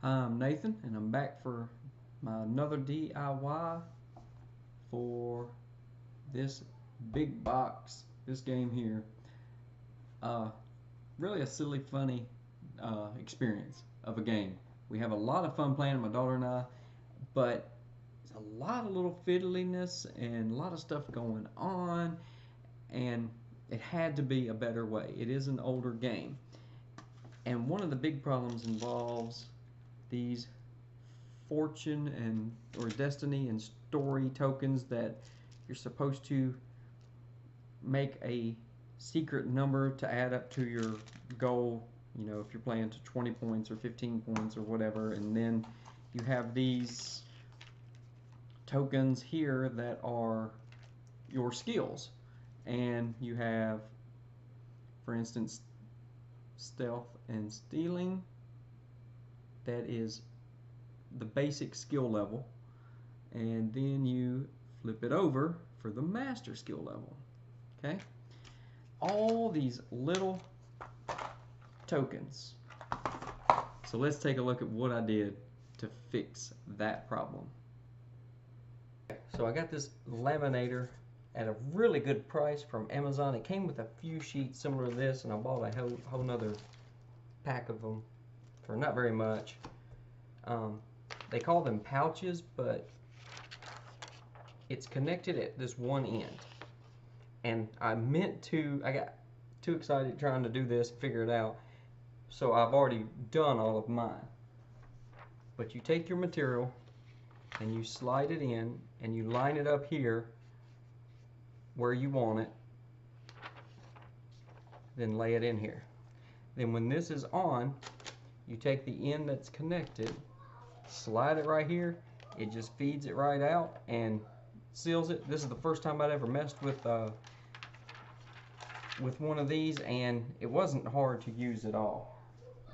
I'm Nathan, and I'm back for my another DIY for this big box, this game here. Uh, Really a silly, funny experience of a game. We have a lot of fun playing it, my daughter and I, but there's a lot of little fiddliness and a lot of stuff going on, and it had to be a better way. It is an older game, and one of the big problems involves these fortune and or destiny and story tokens that you're supposed to make a secret number to add up to your goal, you know, if you're playing to 20 points or 15 points or whatever. And then you have these tokens here that are your skills, and you have, for instance, stealth and stealing. That is the basic skill level, and then you flip it over for the master skill level. Okay, all these little tokens. So let's take a look at what I did to fix that problem. So I got this laminator at a really good price from Amazon. It came with a few sheets similar to this, and I bought a whole nother pack of them for not very much. They call them pouches, but it's connected at this one end. And I got too excited trying to do this, figure it out, so I've already done all of mine. But you take your material and you slide it in and you line it up here where you want it, then lay it in here. Then when this is on, you take the end that's connected, slide it right here, it just feeds it right out and seals it. This is the first time I'd ever messed with one of these, and it wasn't hard to use at all,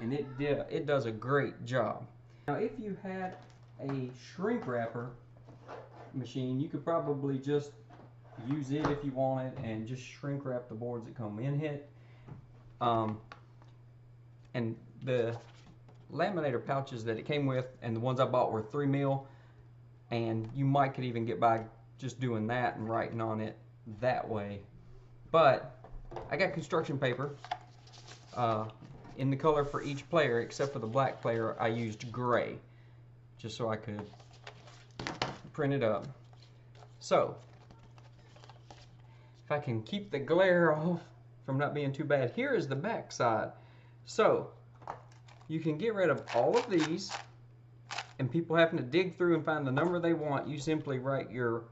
and it does a great job. Now if you had a shrink wrapper machine, you could probably just use it if you wanted and just shrink wrap the boards that come in it. And the laminator pouches that it came with and the ones I bought were 3 mil, and you could even get by just doing that and writing on it that way. But I got construction paper in the color for each player, except for the black player I used gray just so I could print it up. So if I can keep the glare off from not being too bad, here is the back side. So you can get rid of all of these, and people having to dig through and find the number they want. You simply write your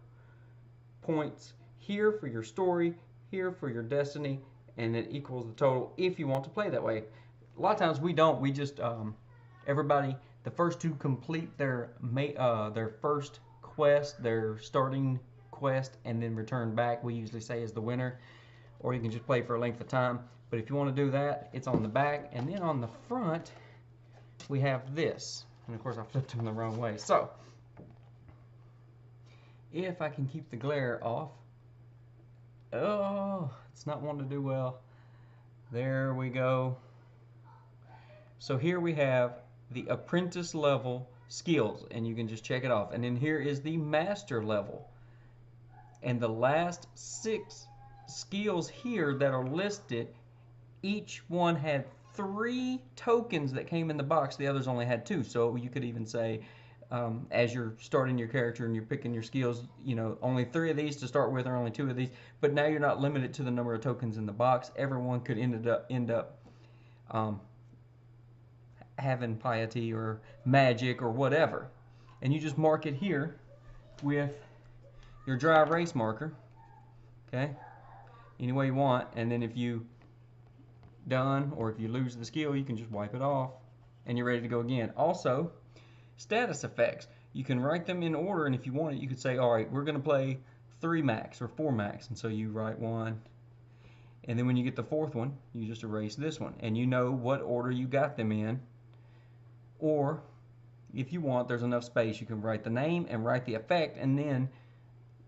points here for your story, here for your destiny, and it equals the total if you want to play that way. A lot of times we don't. We just everybody, the first to complete their first quest, their starting quest, and then return back, we usually say is the winner. Or you can just play for a length of time. But if you want to do that, it's on the back, and then on the front we have this. And of course I flipped them the wrong way. So if I can keep the glare off, oh, it's not wanting to do well. There we go. So here we have the apprentice level skills, and you can just check it off. And then here is the master level. And the last 6 skills here that are listed, each one had 3 tokens that came in the box. The others only had 2. So you could even say, as you're starting your character and you're picking your skills, you know, only 3 of these to start with, or only 2 of these. But now you're not limited to the number of tokens in the box. Everyone could end up having piety or magic or whatever. And you just mark it here with your dry erase marker, okay, any way you want. And then if you done, or if you lose the skill, you can just wipe it off and you're ready to go again. Also, status effects, you can write them in order, and if you want it, you could say, all right, we're going to play 3 max or 4 max, and so you write 1, and then when you get the 4th one, you just erase this one, and you know what order you got them in. Or if you want, there's enough space, you can write the name and write the effect, and then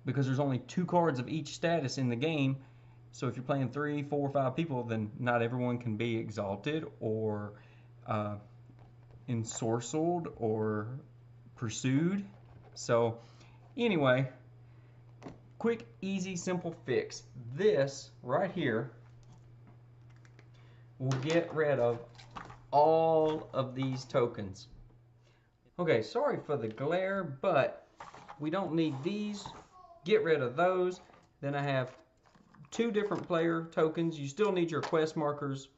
because there's only 2 cards of each status in the game, so if you're playing 3, 4, 5 people, then not everyone can be exalted or ensorcelled or pursued. So anyway, quick, easy, simple fix. This right here will get rid of all of these tokens. Okay, sorry for the glare, but we don't need these. Get rid of those. Then I have 2 different player tokens. You still need your quest markers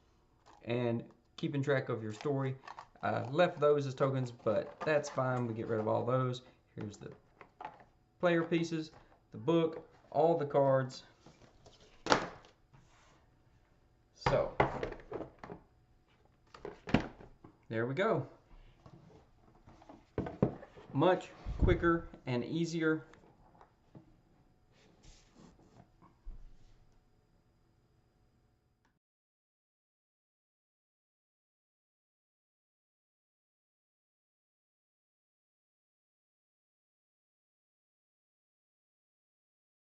and keeping track of your story. I left those as tokens, but that's fine. We get rid of all those. Here's the player pieces, the book, all the cards. So, there we go. Much quicker and easier